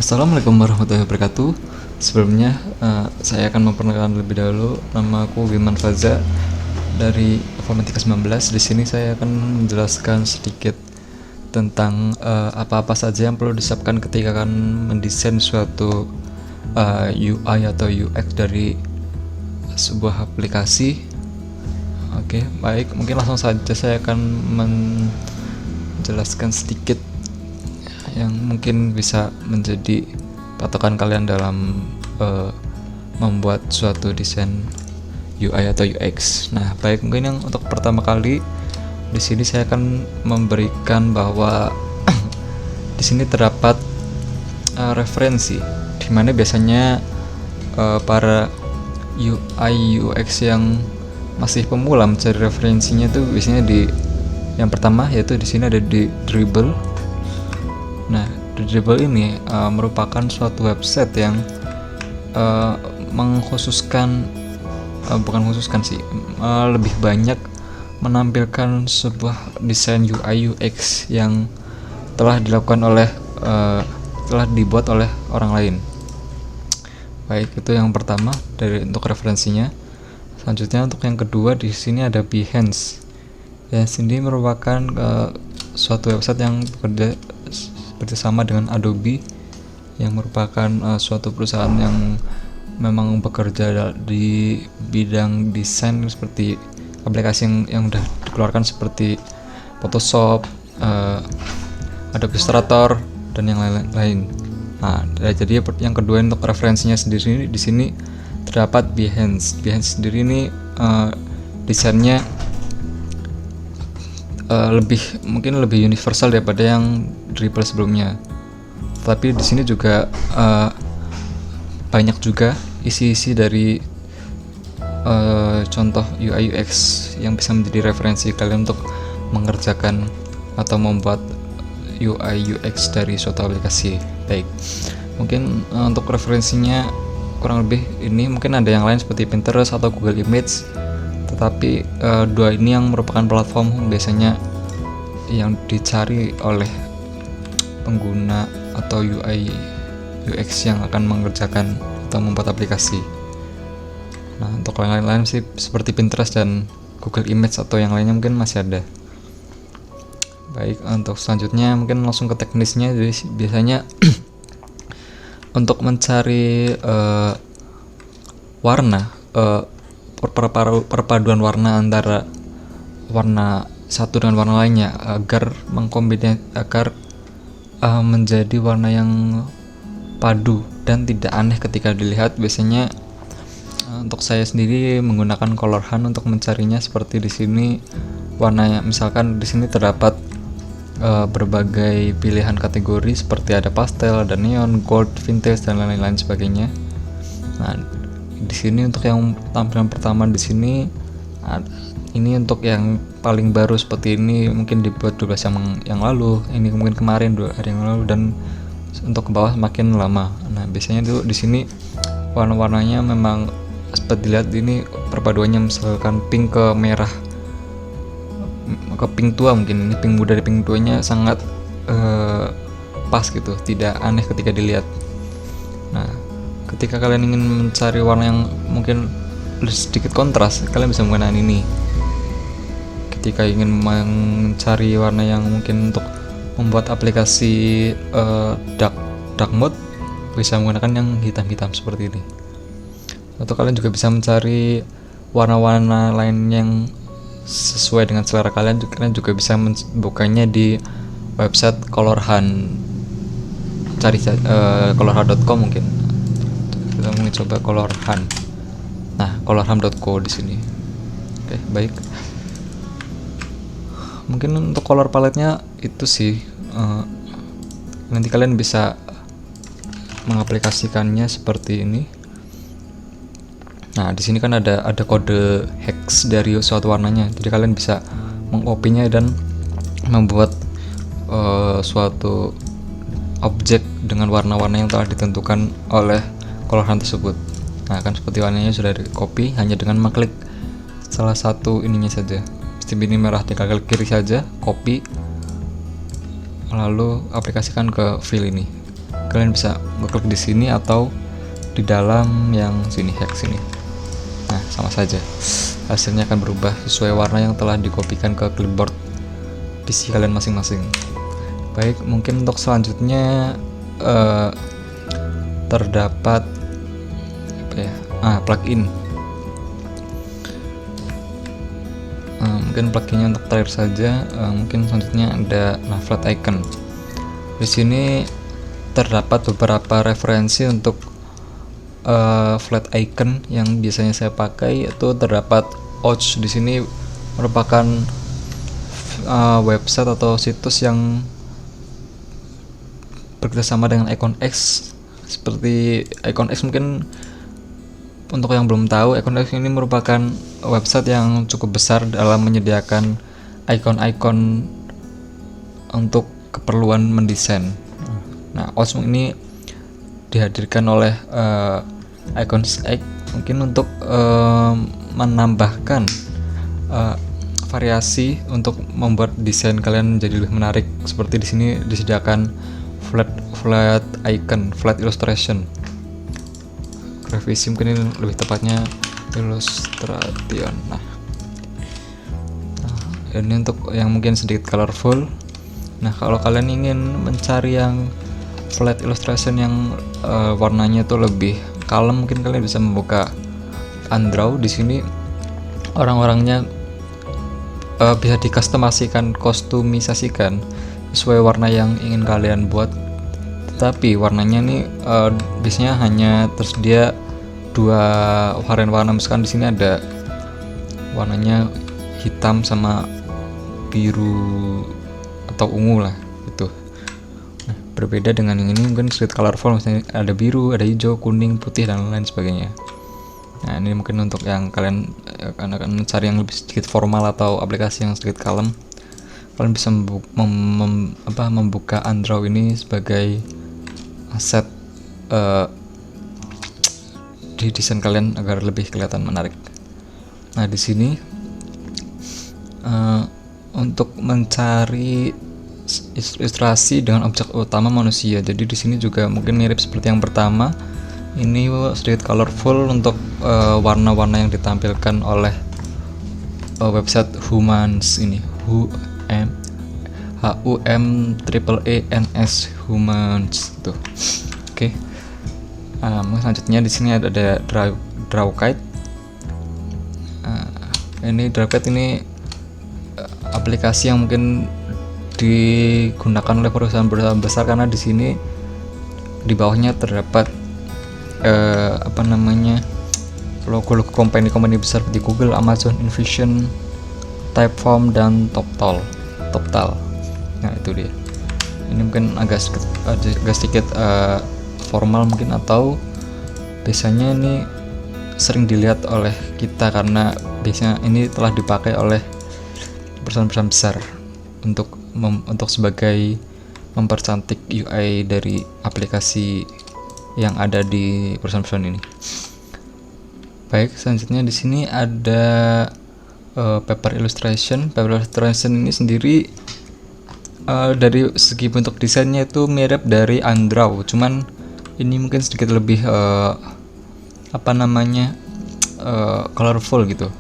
Assalamualaikum warahmatullahi wabarakatuh. Sebelumnya saya akan memperkenalkan lebih dahulu. Nama aku Wiman Faza dari Informatika 19. Di sini saya akan menjelaskan sedikit tentang apa-apa saja yang perlu disiapkan ketika akan mendesain suatu UI atau UX dari sebuah aplikasi. Oke, baik. Mungkin langsung saja saya akan menjelaskan sedikit yang mungkin bisa menjadi patokan kalian dalam membuat suatu desain UI atau UX. Nah, baik, mungkin yang untuk pertama kali di sini saya akan memberikan bahwa di sini terdapat referensi di mana biasanya para UI UX yang masih pemula mencari referensinya itu biasanya di yang pertama yaitu di sini ada di Dribbble. Nah, Dribbble ini merupakan suatu website yang lebih banyak menampilkan sebuah desain UI UX yang telah dibuat oleh orang lain. Baik, itu yang pertama untuk referensinya. Selanjutnya untuk yang kedua di sini ada Behance. Behance ini merupakan suatu website yang bekerjasama dengan Adobe, yang merupakan suatu perusahaan yang memang bekerja di bidang desain seperti aplikasi yang sudah dikeluarkan seperti Photoshop, Adobe Illustrator dan yang lain-lain. Nah, jadi yang kedua untuk referensinya sendiri di sini terdapat Behance. Behance sendiri ini desainnya mungkin lebih universal daripada yang Dribbble sebelumnya. Tapi di sini juga banyak juga isi-isi dari contoh UI UX yang bisa menjadi referensi kalian untuk mengerjakan atau membuat UI UX dari suatu aplikasi. Baik, mungkin untuk referensinya kurang lebih ini. Mungkin ada yang lain seperti Pinterest atau Google Image, tetapi dua ini yang merupakan platform biasanya yang dicari oleh pengguna atau UI UX yang akan mengerjakan atau membuat aplikasi. Nah, untuk yang lain-lain sih seperti Pinterest dan Google Image atau yang lainnya mungkin masih ada. Baik, untuk selanjutnya mungkin langsung ke teknisnya. Jadi biasanya untuk mencari warna, perpaduan warna antara warna satu dengan warna lainnya agar menjadi warna yang padu dan tidak aneh ketika dilihat. Biasanya untuk saya sendiri menggunakan color hunt untuk mencarinya. Seperti di sini warnanya, misalkan di sini terdapat berbagai pilihan kategori seperti ada pastel, ada neon, gold, vintage dan lain-lain sebagainya. Nah, di sini untuk yang tampilan pertama di sini ini untuk yang paling baru seperti ini, mungkin dibuat 12 yang lalu, ini mungkin kemarin 2 hari yang lalu, dan untuk ke bawah makin lama. Nah, biasanya tuh di sini warna-warnanya memang seperti dilihat ini perpaduannya, misalkan pink ke merah ke pink tua, mungkin ini pink muda dan pink tuanya sangat pas gitu, tidak aneh ketika dilihat. Nah, ketika kalian ingin mencari warna yang mungkin sedikit kontras, kalian bisa menggunakan ini. Ketika ingin mencari warna yang mungkin untuk membuat aplikasi dark mode, bisa menggunakan yang hitam-hitam seperti ini. Atau kalian juga bisa mencari warna-warna lain yang sesuai dengan selera kalian juga bisa membukanya di website Color Hunt. Cari colorhunt.com mungkin. Kita mungkin coba Color Hunt. Nah, colorhunt.co di sini. Oke, baik. Mungkin untuk color palette-nya itu sih nanti kalian bisa mengaplikasikannya seperti ini. Nah, di sini kan ada kode hex dari suatu warnanya. Jadi kalian bisa mengkopinya dan membuat suatu objek dengan warna-warna yang telah ditentukan oleh color hunt tersebut. Nah, kan seperti warnanya sudah di copy hanya dengan mengklik salah satu ininya saja. Seperti ini merah, tinggal klik kiri saja, copy, lalu aplikasikan ke file ini. kalian bisa ngeklik di sini atau di dalam yang sini, hex sini. Nah, sama saja, hasilnya akan berubah sesuai warna yang telah dikopikan ke clipboard PC kalian masing-masing. Baik, mungkin untuk selanjutnya terdapat apa ya? Plugin. Mungkin pluginnya untuk terakhir saja. Mungkin selanjutnya ada flat icon. Di sini terdapat beberapa referensi untuk flat icon yang biasanya saya pakai. Itu terdapat Ouch. Di sini merupakan website atau situs yang bekerjasama dengan Icon X. Seperti Icon X, mungkin untuk yang belum tahu, Icon X ini merupakan website yang cukup besar dalam menyediakan icon-icon untuk keperluan mendesain. Nah, Ouch ini dihadirkan oleh Icon X mungkin untuk menambahkan variasi untuk membuat desain kalian menjadi lebih menarik. Seperti di sini disediakan flat icon, flat illustration. Revisi mungkin ini lebih tepatnya illustration. Nah, ini untuk yang mungkin sedikit colorful. Nah, kalau kalian ingin mencari yang flat illustration yang warnanya itu lebih kalem, mungkin kalian bisa membuka Undraw. Di sini orang-orangnya bisa kostumisasikan sesuai warna yang ingin kalian buat. Tapi warnanya nih biasanya hanya tersedia 2 varian warna. Misalkan di sini ada warnanya hitam sama biru atau ungu lah gitu. Nah, berbeda dengan yang ini mungkin sedikit colorful, misalnya ada biru, ada hijau, kuning, putih, dan lain sebagainya. Nah, ini mungkin untuk yang kalian akan mencari yang lebih sedikit formal atau aplikasi yang sedikit kalem. Kalian bisa membuka Undraw ini sebagai aset di desain kalian agar lebih kelihatan menarik. Nah, di sini untuk mencari ilustrasi dengan objek utama manusia. Jadi di sini juga mungkin mirip seperti yang pertama. Ini sedikit colorful untuk warna-warna yang ditampilkan oleh website Humans ini. HUMAANS Humans tuh. Oke. Selanjutnya di sini ada Drawkite. Ini Drawkite ini aplikasi yang mungkin digunakan oleh perusahaan-perusahaan besar, karena di sini di bawahnya terdapat logo-logo company besar seperti Google, Amazon, InVision, Typeform, dan TopTal. Nah, itu dia. Ini mungkin agak sedikit formal mungkin, atau biasanya ini sering dilihat oleh kita karena biasanya ini telah dipakai oleh perusahaan-perusahaan besar untuk sebagai mempercantik UI dari aplikasi yang ada di perusahaan-perusahaan ini. Baik, selanjutnya di sini ada paper illustration. Paper illustration ini sendiri dari segi bentuk desainnya itu mirip dari Undraw, cuman ini mungkin sedikit lebih colorful gitu,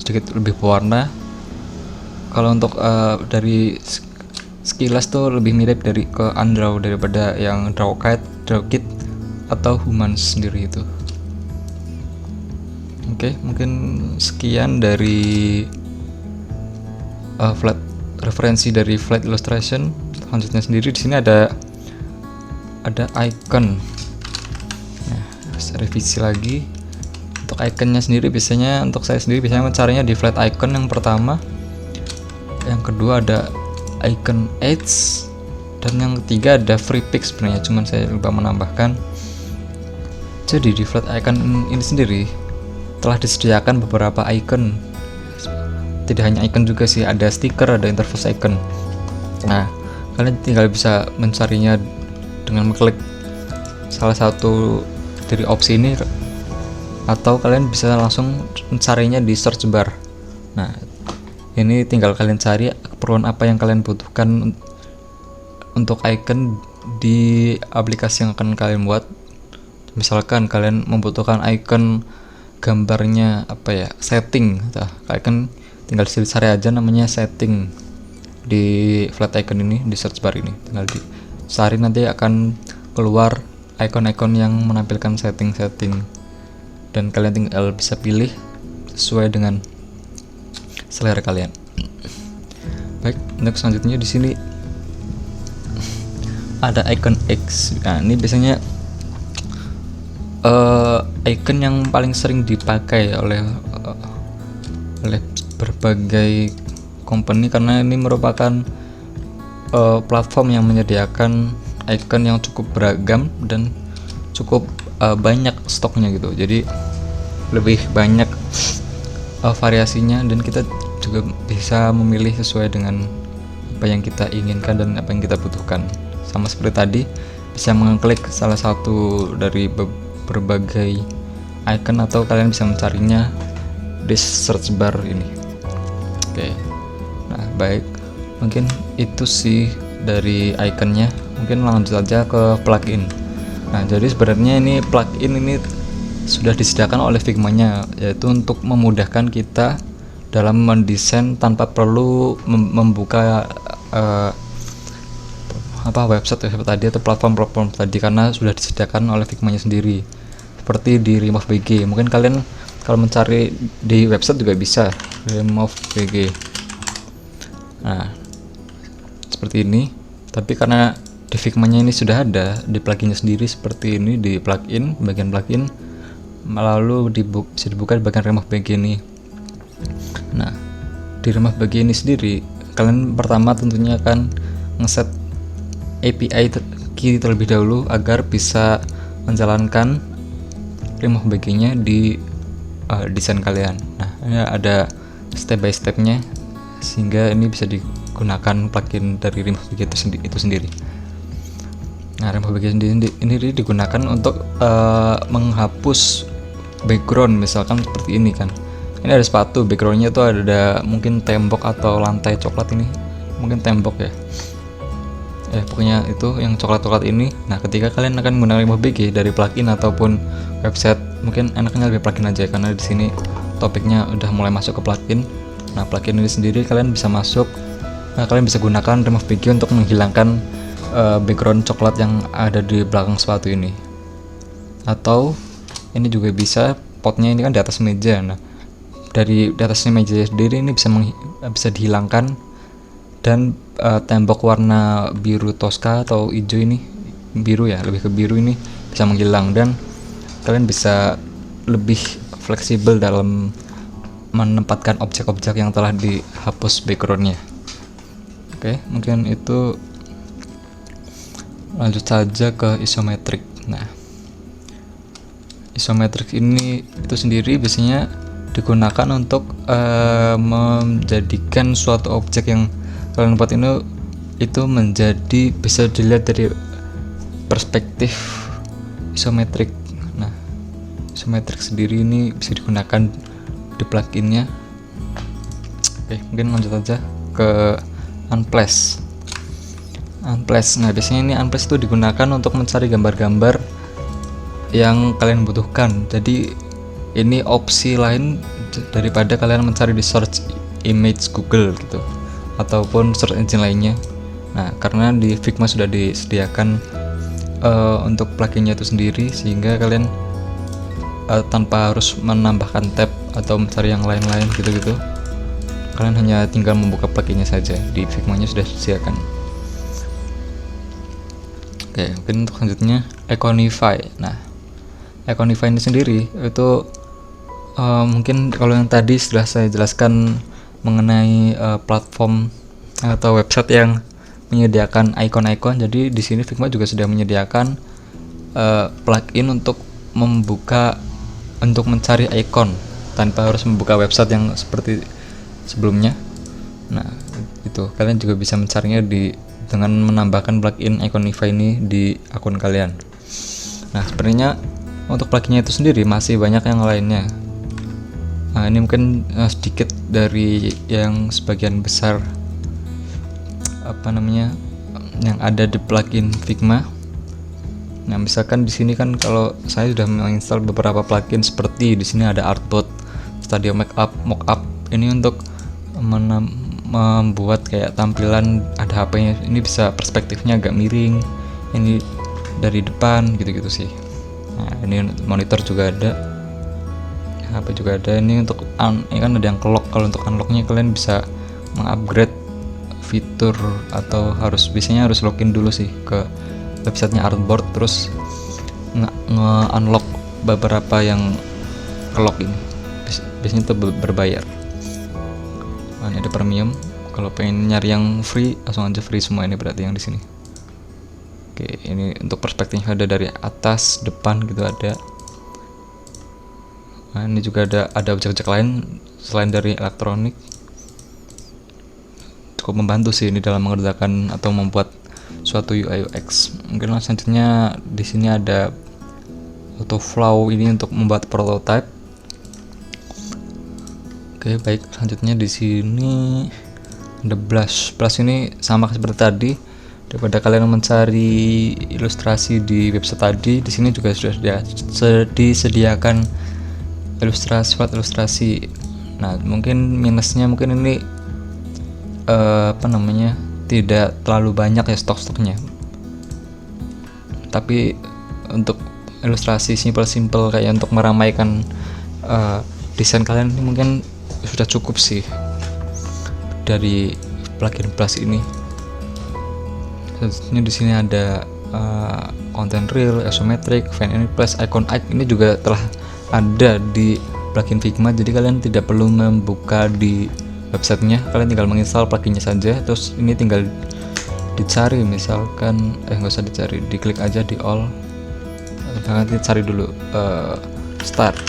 sedikit lebih berwarna. Kalau untuk dari sekilas tuh lebih mirip ke Undraw daripada yang Drawkite atau Humans sendiri itu. Oke, mungkin sekian dari referensi dari flat illustration. Selanjutnya sendiri di sini ada icon. Nah, saya revisi lagi. Untuk iconnya sendiri biasanya mencarinya di flat icon yang pertama. Yang kedua ada icon edge, dan yang ketiga ada free pick sebenarnya, cuman saya lupa menambahkan. Jadi di flat icon ini sendiri telah disediakan beberapa icon. Tidak hanya icon juga sih, ada stiker, ada interface icon. Nah, kalian tinggal bisa mencarinya dengan mengklik salah satu dari opsi ini, atau kalian bisa langsung mencarinya di search bar. Nah, ini tinggal kalian cari keperluan apa yang kalian butuhkan untuk icon di aplikasi yang akan kalian buat. Misalkan kalian membutuhkan icon gambarnya setting, kalian kan tinggal cari aja namanya setting di flat icon ini, di search bar ini tinggal dicari, nanti akan keluar icon-icon yang menampilkan setting-setting dan kalian tinggal bisa pilih sesuai dengan selera kalian. Baik, untuk selanjutnya di sini ada icon X. Nah, ini biasanya icon yang paling sering dipakai oleh berbagai company karena ini merupakan platform yang menyediakan icon yang cukup beragam dan cukup banyak stoknya gitu. Jadi lebih banyak variasinya dan kita juga bisa memilih sesuai dengan apa yang kita inginkan dan apa yang kita butuhkan. Sama seperti tadi, bisa mengklik salah satu dari berbagai icon atau kalian bisa mencarinya di search bar ini. Oke. Nah, baik. Mungkin itu sih dari iconnya. Mungkin lanjut aja ke plugin. Nah, jadi sebenarnya ini plugin ini sudah disediakan oleh Figma-nya, yaitu untuk memudahkan kita dalam mendesain tanpa perlu membuka website tadi atau platform tadi, karena sudah disediakan oleh Figma-nya sendiri. Seperti di Remove BG. Mungkin kalian kalau mencari di website juga bisa Remove BG. Nah, seperti ini. Tapi karena di Figma-nya ini sudah ada di plugin-nya sendiri seperti ini, di plugin, bagian plugin, lalu bisa dibuka di bagian Remove BG ini. Nah, di Remove BG ini sendiri, kalian pertama tentunya akan ngeset API key terlebih dahulu agar bisa menjalankan Remove BG-nya di desain kalian. Nah, ini ada step by stepnya sehingga ini bisa digunakan plugin dari Remove BG itu sendiri. Nah, Remove BG ini digunakan untuk menghapus background, misalkan seperti ini kan. Ini ada sepatu, backgroundnya tuh ada mungkin tembok atau lantai coklat ini, mungkin tembok ya. Pokoknya itu yang coklat-coklat ini. Nah, ketika kalian akan menggunakan Remove BG dari plugin ataupun website, mungkin enaknya lebih plugin aja karena di sini topiknya udah mulai masuk ke plugin. Nah, plugin ini sendiri kalian bisa masuk. Nah, kalian bisa gunakan Remove BG untuk menghilangkan background coklat yang ada di belakang sepatu ini. Atau ini juga bisa, potnya ini kan di atas meja. Nah, dari atasnya meja sendiri ini bisa dihilangkan, dan tembok warna biru Tosca atau hijau ini, biru ya, lebih ke biru ini bisa menghilang, dan kalian bisa lebih fleksibel dalam menempatkan objek-objek yang telah dihapus backgroundnya. Oke, mungkin itu. Lanjut saja ke isometric. Nah, isometric ini itu sendiri biasanya digunakan untuk menjadikan suatu objek yang kalian buat ini itu menjadi bisa dilihat dari perspektif isometrik. Nah, isometrik sendiri ini bisa digunakan di pluginnya. Oke, mungkin lanjut aja ke unplace. Nah, biasanya ini unplace itu digunakan untuk mencari gambar-gambar yang kalian butuhkan. Jadi ini opsi lain daripada kalian mencari di search image Google gitu ataupun search engine lainnya. Nah, karena di Figma sudah disediakan untuk pluginnya itu sendiri, sehingga kalian tanpa harus menambahkan tab atau mencari yang lain-lain gitu-gitu. Kalian hanya tinggal membuka pluginnya saja, di Figma-nya sudah disediakan. Oke, mungkin untuk selanjutnya Iconify. Nah, Iconify ini sendiri itu mungkin kalau yang tadi sudah saya jelaskan mengenai platform atau website yang menyediakan icon-icon. Jadi di sini Figma juga sudah menyediakan plugin untuk mencari icon tanpa harus membuka website yang seperti sebelumnya. Nah, itu kalian juga bisa mencarinya dengan menambahkan plugin Iconify ini di akun kalian. Nah, sebenarnya untuk pluginnya itu sendiri masih banyak yang lainnya. Nah, ini mungkin sedikit dari yang sebagian besar yang ada di plugin Figma. Nah, misalkan di sini kan kalau saya sudah menginstal beberapa plugin seperti di sini ada Artbot, Studio Mockup. Ini untuk membuat kayak tampilan, ada HP-nya. Ini bisa perspektifnya agak miring. Ini dari depan gitu-gitu sih. Nah, ini monitor juga ada. HP juga ada. Ini untuk ini kan ada yang lock. Kalau untuk unlocknya kalian bisa mengupgrade fitur atau biasanya harus login dulu sih ke websitenya Artboard, terus nge-unlock beberapa yang lock ini. Biasanya itu berbayar. Nah, ini ada premium. Kalau pengen nyari yang free, langsung aja free semua ini berarti yang di sini. Oke, ini untuk perspektifnya ada dari atas, depan gitu ada. Nah, ini juga ada objek-objek lain selain dari elektronik. Cukup membantu sih ini dalam mengerjakan atau membuat suatu UI UX. Mungkin selanjutnya di sini ada auto flow ini untuk membuat prototype. Oke, baik, selanjutnya di sini ada blush. Blush ini sama seperti tadi. Daripada kalian mencari ilustrasi di website tadi, di sini juga sudah disediakan ilustrasi. Nah, mungkin minusnya mungkin ini tidak terlalu banyak ya stoknya. Tapi untuk ilustrasi simple kayak untuk meramaikan desain kalian ini mungkin sudah cukup sih dari plugin Plus ini. Selanjutnya di sini ada content reel, isometric, fan ini plus icon ini juga telah ada di plugin Figma, jadi kalian tidak perlu membuka di websitenya, kalian tinggal menginstal pluginnya saja. Terus ini tinggal dicari, misalkan nggak usah dicari, diklik aja di all, nanti cari dulu start.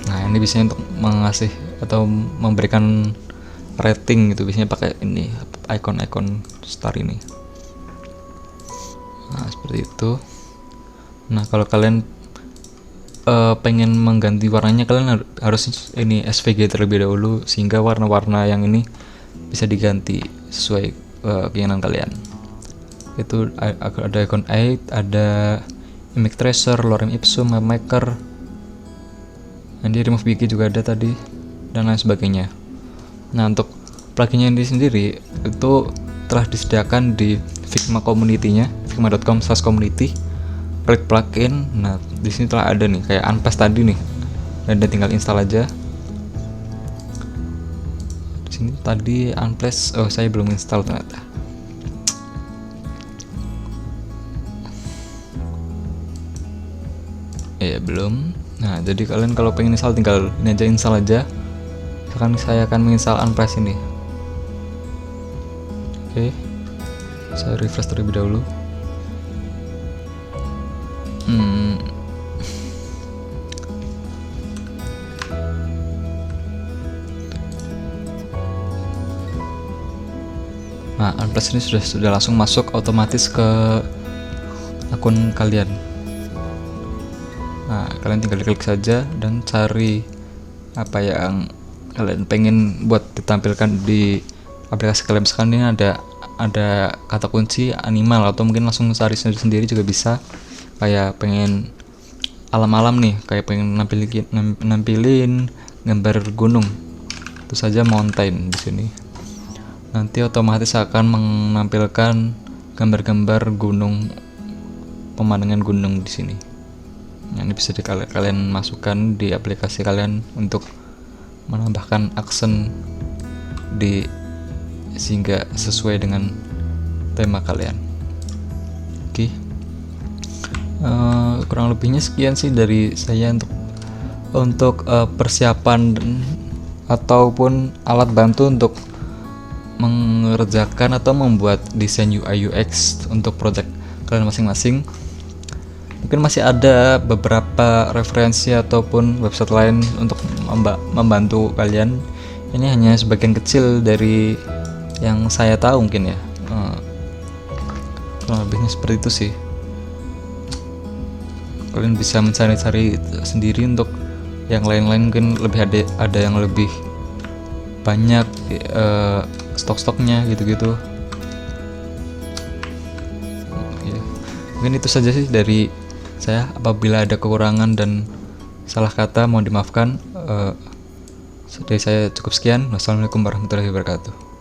Nah, ini biasanya untuk mengasih atau memberikan rating gitu, biasanya pakai ini icon star ini. Nah, seperti itu. Nah, kalau kalian pengen mengganti warnanya, kalian harus ini SVG terlebih dahulu sehingga warna-warna yang ini bisa diganti sesuai keinginan kalian. Itu ada icon 8, ada image tracer, lorem ipsum, map maker, nanti remove bg juga ada tadi, dan lain sebagainya. Nah, untuk pluginnya ini sendiri itu telah disediakan di Figma community-nya, figma.com/community. Klik plugin. Nah, di sini telah ada nih kayak unpass tadi nih, dan tinggal install aja. Di sini tadi unpass, saya belum install ternyata. Belum. Nah, jadi kalian kalau pengen install tinggal ini aja, install aja. Sekarang saya akan menginstal unpass ini. Oke, saya refresh terlebih dahulu. Nah, unpass ini sudah langsung masuk otomatis ke akun kalian. Nah, kalian tinggal klik saja dan cari apa yang kalian pengen buat ditampilkan di aplikasi kalian. Misalkan ini ada kata kunci animal, atau mungkin langsung cari sendiri juga bisa. Kayak pengen alam-alam nih, kayak pengen nampilin gambar gunung, itu saja mountain di sini. Nanti otomatis akan menampilkan gambar-gambar gunung, pemandangan gunung di sini. Nah, ini bisa kalian masukkan di aplikasi kalian untuk menambahkan aksen sehingga sesuai dengan tema kalian. Oke. Kurang lebihnya sekian sih dari saya untuk persiapan ataupun alat bantu untuk mengerjakan atau membuat desain UI UX untuk project kalian masing-masing. Mungkin masih ada beberapa referensi ataupun website lain untuk membantu kalian. Ini hanya sebagian kecil dari yang saya tahu mungkin ya. Kurang lebihnya seperti itu sih. Kalian bisa mencari-cari sendiri untuk yang lain-lain, mungkin lebih ada yang lebih banyak stok-stoknya gitu-gitu. Mungkin itu saja sih dari saya. Apabila ada kekurangan dan salah kata mohon dimaafkan. Dari saya cukup sekian. Wassalamualaikum warahmatullahi wabarakatuh.